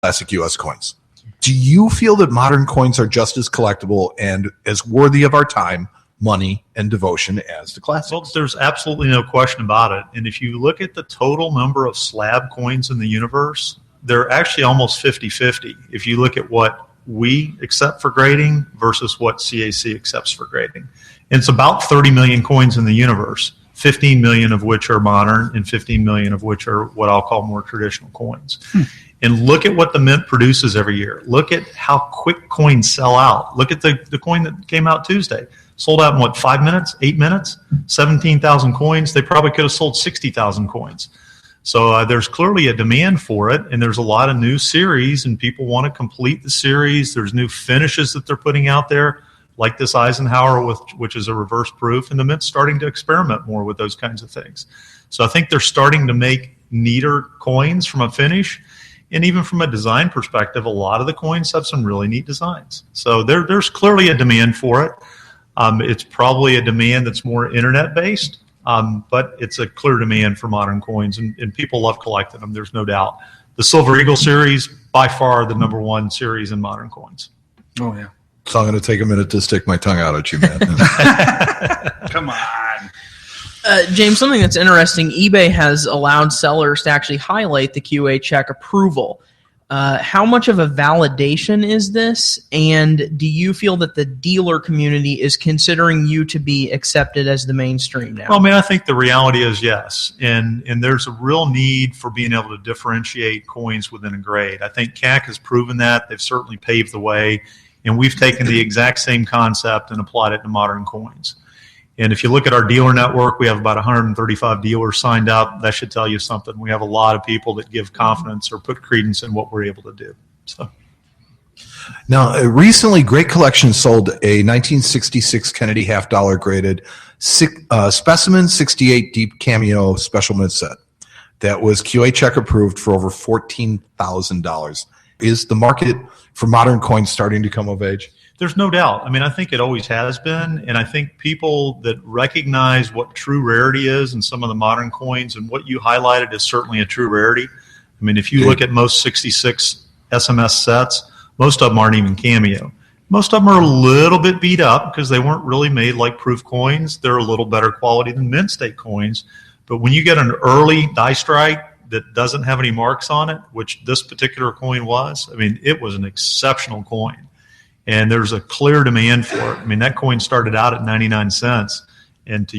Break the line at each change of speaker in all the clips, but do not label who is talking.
classic U.S. coins. Do you feel that modern coins are just as collectible and as worthy of our time, money, and devotion as the classics?
Well, there's absolutely no question about it. And if you look at the total number of slab coins in the universe, they're actually almost 50-50. If you look at what we accept for grading versus what CAC accepts for grading. And it's about 30 million coins in the universe, 15 million of which are modern and 15 million of which are what I'll call more traditional coins. And look at what the Mint produces every year. Look at how quick coins sell out. Look at the coin that came out Tuesday. Sold out in what, 5 minutes, 8 minutes, 17,000 coins. They probably could have sold 60,000 coins. So there's clearly a demand for it, and there's a lot of new series, and people want to complete the series. There's new finishes that they're putting out there, like this Eisenhower, which is a reverse proof, and the Mint's starting to experiment more with those kinds of things. So I think they're starting to make neater coins from a finish. And even from a design perspective, a lot of the coins have some really neat designs. So there's clearly a demand for it. It's probably a demand that's more internet-based, but it's a clear demand for modern coins, and people love collecting them, there's no doubt. The Silver Eagle series, by far the number one series in modern coins.
Oh, yeah.
So I'm going to take a minute to stick my tongue out at you, man.
Come on.
James, something that's interesting, eBay has allowed sellers to actually highlight the QA check approval. How much of a validation is this? And do you feel that the dealer community is considering you to be accepted as the mainstream now?
Well, I mean, I think the reality is yes. And there's a real need for being able to differentiate coins within a grade. I think CAC has proven that. They've certainly paved the way. And we've taken the exact same concept and applied it to modern coins. And if you look at our dealer network, we have about 135 dealers signed up. That should tell you something. We have a lot of people that give confidence or put credence in what we're able to do. So,
now, recently, Great Collection sold a 1966 Kennedy half-dollar graded specimen 68 deep cameo special mint set that was QA check approved for over $14,000. Is the market for modern coins starting to come of age?
There's no doubt. I mean, I think it always has been, and I think people that recognize what true rarity is in some of the modern coins, and what you highlighted is certainly a true rarity. I mean, if you look at most 66 SMS sets, most of them aren't even cameo. Most of them are a little bit beat up because they weren't really made like proof coins. They're a little better quality than mint state coins. But when you get an early die strike that doesn't have any marks on it, which this particular coin was, I mean, it was an exceptional coin. And there's a clear demand for it. I mean, that coin started out at 99 cents, and to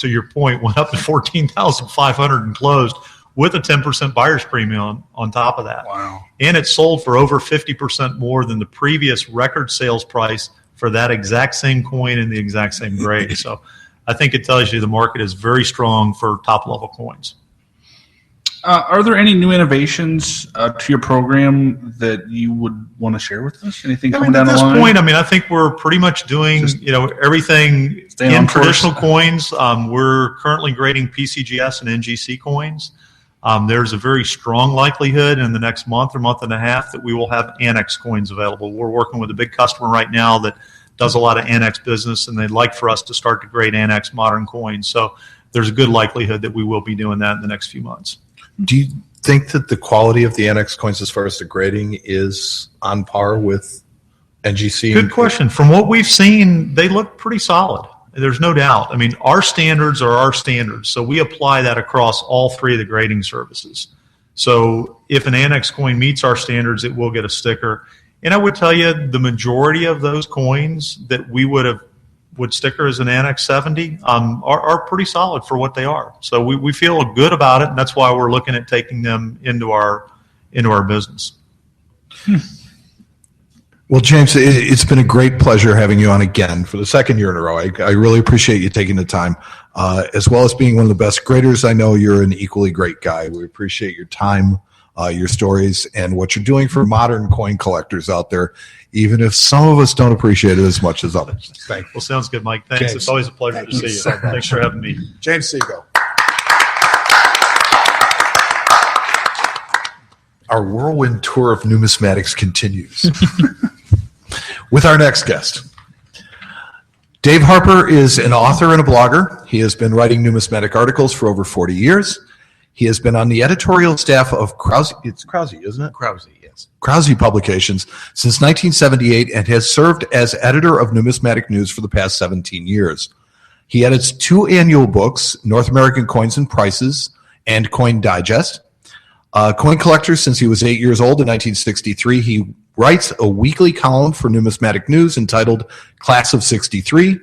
your point, went up to 14,500 and closed with a 10% buyer's premium on top of that.
Wow!
And it sold for over 50% more than the previous record sales price for that exact same coin in the exact same grade. So, I think it tells you the market is very strong for top level coins.
Are there any new innovations to your program that you would want to share with us? Anything coming down the line?
At this point, I mean, I think we're pretty much doing everything in traditional coins. We're currently grading PCGS and NGC coins. There's a very strong likelihood in the next month or month and a half that we will have Annex coins available. We're working with a big customer right now that does a lot of Annex business, and they'd like for us to start to grade Annex modern coins. So there's a good likelihood that we will be doing that in the next few months.
Do you think that the quality of the Annex coins as far as the grading is on par with NGC?
Good question. From what we've seen, they look pretty solid. There's no doubt. I mean, our standards are our standards, so we apply that across all three of the grading services. So if an Annex coin meets our standards, it will get a sticker. And I would tell you the majority of those coins that we would sticker as an Annex 70 are pretty solid for what they are. So we feel good about it, and that's why we're looking at taking them into our business.
Well, James, it's been a great pleasure having you on again for the second year in a row. I really appreciate you taking the time. As well as being one of the best graders I know, you're an equally great guy. We appreciate your time, your stories, and what you're doing for modern coin collectors out there, even if some of us don't appreciate it as much as others.
Thank you. Well, sounds good, Mike. Thanks.
James,
it's always a pleasure to see you.
So
Thanks for having me.
James Sego. Our whirlwind tour of numismatics continues with our next guest. Dave Harper is an author and a blogger. He has been writing numismatic articles for over 40 years. He has been on the editorial staff of Krause. It's Krause, isn't it?
Krause, yes.
Krause Publications since 1978 and has served as editor of Numismatic News for the past 17 years. He edits 2 annual books, North American Coins and Prices and Coin Digest. Coin collector since he was 8 years old in 1963, he writes a weekly column for Numismatic News entitled Class of 63.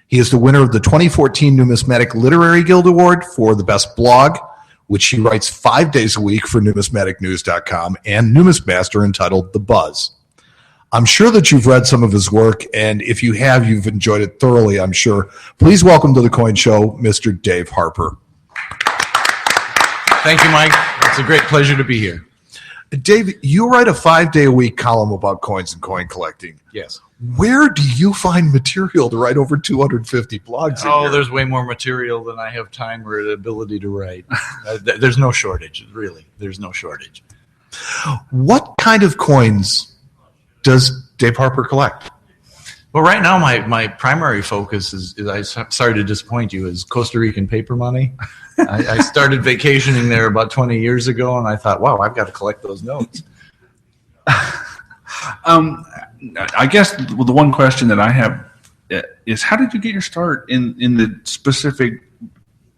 He is the winner of the 2014 Numismatic Literary Guild Award for the best blog, which he writes 5 days a week for numismaticnews.com, and Numismaster entitled The Buzz. I'm sure that you've read some of his work, and if you have, you've enjoyed it thoroughly, I'm sure. Please welcome to the Coin Show, Mr. Dave Harper.
Thank you, Mike. It's a great pleasure to be here.
Dave, you write a 5-day-a-week column about coins and coin collecting.
Yes.
Where do you find material to write over 250 blogs a year?
There's way more material than I have time or the ability to write. There's no shortage, really. There's no shortage.
What kind of coins does Dave Harper collect?
Well, right now, my primary focus is sorry to disappoint you, is Costa Rican paper money. I started vacationing there about 20 years ago, and I thought, wow, I've got to collect those notes.
I guess the one question that I have is, how did you get your start in the specific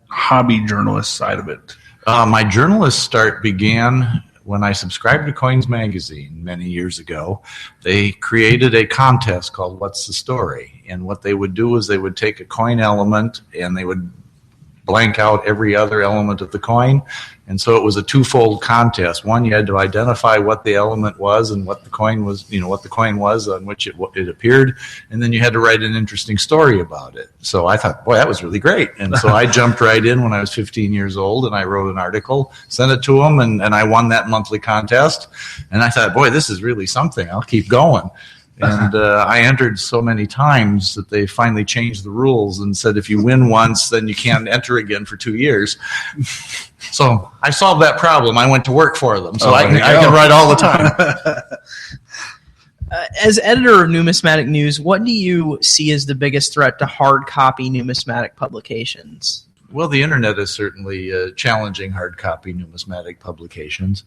hobby journalist side of it?
My journalist start began when I subscribed to Coins Magazine many years ago. They created a contest called What's the Story? And what they would do is they would take a coin element and they would blank out every other element of the coin. And so it was a twofold contest. One, you had to identify what the element was and what the coin was, what the coin was on which it appeared. And then you had to write an interesting story about it. So I thought, boy, that was really great. And so I jumped right in when I was 15 years old, and I wrote an article, sent it to them, and I won that monthly contest. And I thought, boy, this is really something. I'll keep going. And I entered so many times that they finally changed the rules and said if you win once, then you can't enter again for 2 years. So I solved that problem. I went to work for them. So I can write all the time.
As editor of Numismatic News, what do you see as the biggest threat to hard copy numismatic publications?
Well, the internet is certainly challenging hard copy numismatic publications.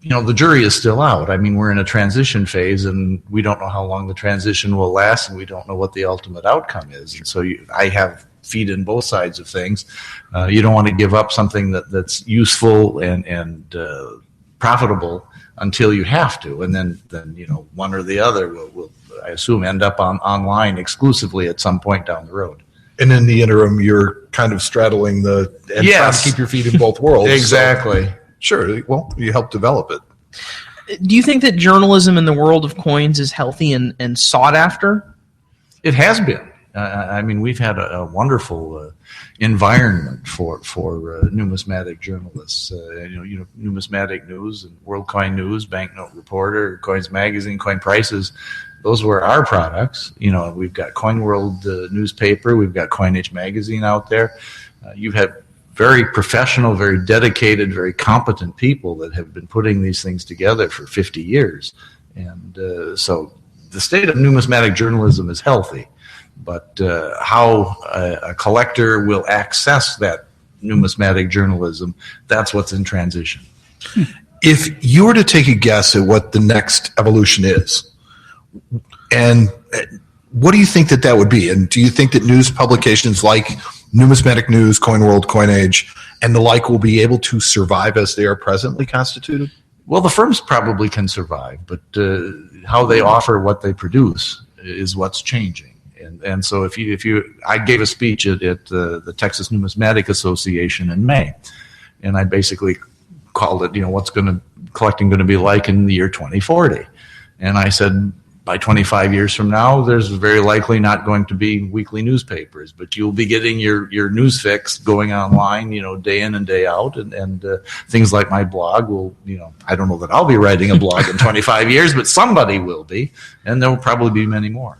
The jury is still out. I mean, we're in a transition phase, and we don't know how long the transition will last, and we don't know what the ultimate outcome is. And so I have feet in both sides of things. You don't want to give up something that's useful and profitable until you have to, and then one or the other will I assume, end up online exclusively at some point down the road.
And in the interim, you're kind of straddling trying to keep your feet in both worlds.
Exactly.
So. Sure. Well, you help develop it.
Do you think that journalism in the world of coins is healthy and sought after?
It has been. I mean, we've had a wonderful environment for numismatic journalists. Numismatic News and World Coin News, Banknote Reporter, Coins Magazine, Coin Prices. Those were our products. We've got Coin World newspaper. We've got Coinage Magazine out there. You've had very professional, very dedicated, very competent people that have been putting these things together for 50 years. And so the state of numismatic journalism is healthy. But how a collector will access that numismatic journalism, that's what's in transition.
If you were to take a guess at what the next evolution is, and what do you think that would be? And do you think that news publications like Numismatic News, Coin World, Coinage, and the like will be able to survive as they are presently constituted?
Well, the firms probably can survive, but how they offer what they produce is what's changing. And so I gave a speech at the Texas Numismatic Association in May, and I basically called it, what's collecting going to be like in the year 2040. And I said, by 25 years from now, there's very likely not going to be weekly newspapers, but you'll be getting your news fix going online, day in and day out, and things like my blog will, I don't know that I'll be writing a blog in 25 years, but somebody will be, and there will probably be many more.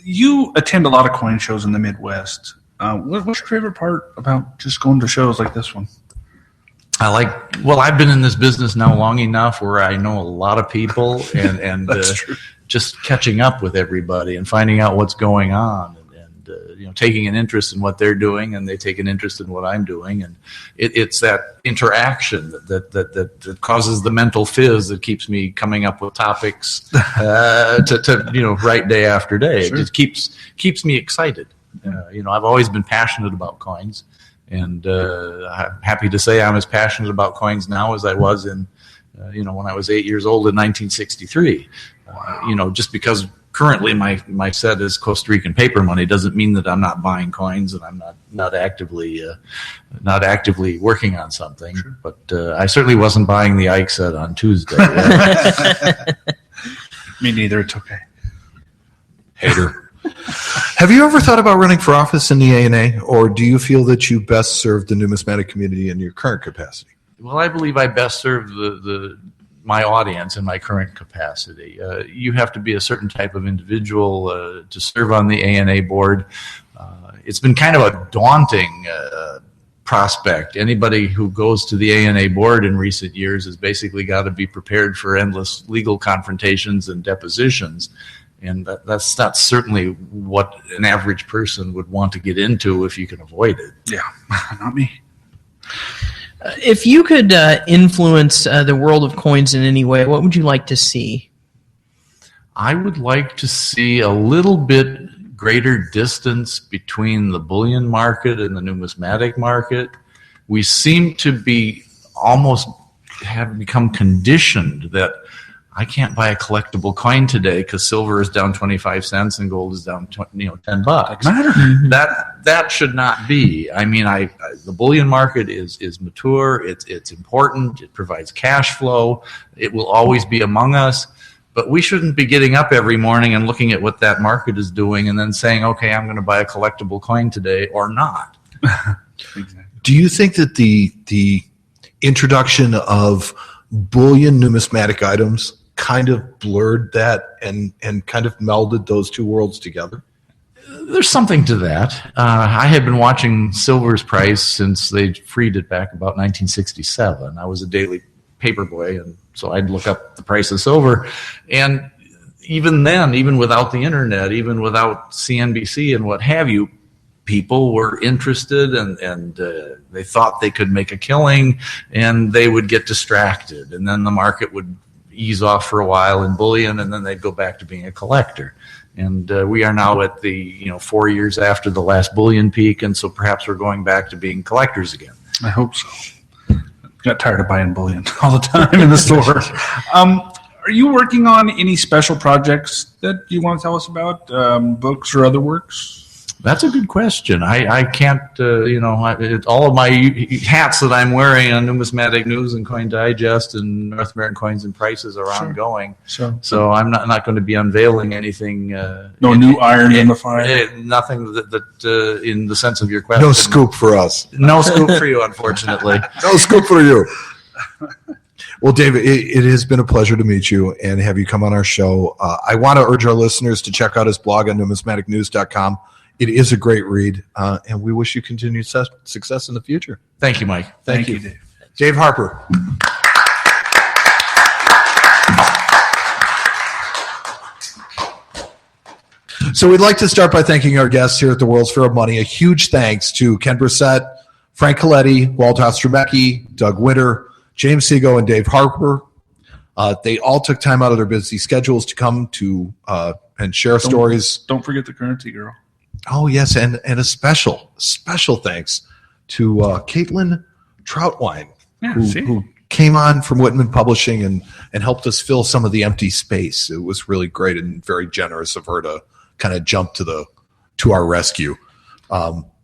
You attend a lot of coin shows in the Midwest. What's your favorite part about just going to shows like this one?
I've been in this business now long enough where I know a lot of people and just catching up with everybody and finding out what's going on. And taking an interest in what they're doing, and they take an interest in what I'm doing, and it's that interaction that causes the mental fizz that keeps me coming up with topics to write day after day.
Sure.
It just keeps me excited. I've always been passionate about coins, and I'm happy to say I'm as passionate about coins now as I was in when I was 8 years old in 1963. Just because currently my set is Costa Rican paper money doesn't mean that I'm not buying coins and I'm not actively working on something. Sure. But I certainly wasn't buying the Ike set on Tuesday.
Me neither. It's okay.
Hater. Have you ever thought about running for office in the ANA, or do you feel that you best serve the numismatic community in your current capacity?
Well, I believe I best serve my audience in my current capacity. You have to be a certain type of individual to serve on the ANA board. It's been kind of a daunting prospect. Anybody who goes to the ANA board in recent years has basically got to be prepared for endless legal confrontations and depositions. And that's not certainly what an average person would want to get into if you can avoid it.
Yeah, not me.
If you could influence the world of coins in any way, what would you like to see?
I would like to see a little bit greater distance between the bullion market and the numismatic market. We seem to be have become conditioned that I can't buy a collectible coin today because silver is down 25 cents and gold is down $10. That should not be. I mean, the bullion market is mature. It's important. It provides cash flow. It will always be among us. But we shouldn't be getting up every morning and looking at what that market is doing and then saying, okay, I'm going to buy a collectible coin today or not.
Exactly.
Do you think that the introduction of bullion numismatic items kind of blurred that and kind of melded those two worlds together?
There's something to that. I had been watching silver's price since they freed it back about 1967. I was a daily paper boy, and so I'd look up the price of silver. And even then, even without the internet, even without CNBC and what have you, people were interested and they thought they could make a killing, and they would get distracted. And then the market would ease off for a while in bullion, and then they'd go back to being a collector. And we are now at the 4 years after the last bullion peak, and so perhaps we're going back to being collectors again.
I hope so. Got tired of buying bullion all the time in the store. Are you working on any special projects that you want to tell us about, books or other works?
That's a good question. I can't, all of my hats that I'm wearing on Numismatic News and Coin Digest and North American Coins and Prices are ongoing.
Sure.
So I'm not going to be unveiling anything.
No new iron in the fire?
Nothing that in the sense of your question.
No scoop for us.
No scoop for you, unfortunately.
No scoop for you. Well, David, it has been a pleasure to meet you and have you come on our show. I want to urge our listeners to check out his blog on numismaticnews.com. It is a great read, and we wish you continued success in the future.
Thank you, Mike.
Thank you, Dave.
Dave Harper. So we'd like to start by thanking our guests here at the World's Fair of Money. A huge thanks to Ken Bressett, Frank Colletti, Walt Ostromecki, Doug Witter, James Sego, and Dave Harper. They all took time out of their busy schedules to come to and share stories.
Don't forget the currency girl.
Oh, yes, and a special thanks to Caitlyn Trautwein, who came on from Whitman Publishing and helped us fill some of the empty space. It was really great and very generous of her to kind of jump to our rescue.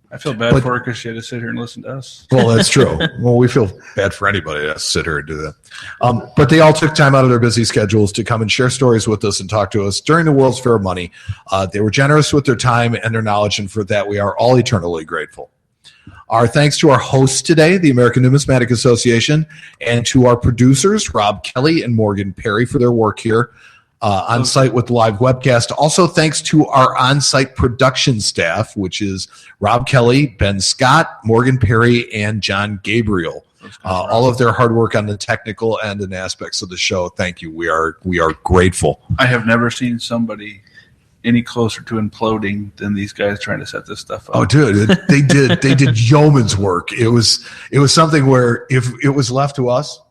I feel bad for her because she had to sit here and listen to us.
Well, that's true. Well, we feel bad for anybody that has to sit here and do that. But they all took time out of their busy schedules to come and share stories with us and talk to us during the World's Fair of Money. They were generous with their time and their knowledge, and for that we are all eternally grateful. Our thanks to our hosts today, the American Numismatic Association, and to our producers, Rob Kelly and Morgan Perry, for their work here on site with the live webcast. Also, thanks to our on-site production staff, which is Rob Kelly, Ben Scott, Morgan Perry, and John Gabriel. All of their hard work on the technical end and aspects of the show. Thank you. We are grateful.
I have never seen somebody any closer to imploding than these guys trying to set this stuff up.
Oh, dude, they did yeoman's work. It was something where if it was left to us,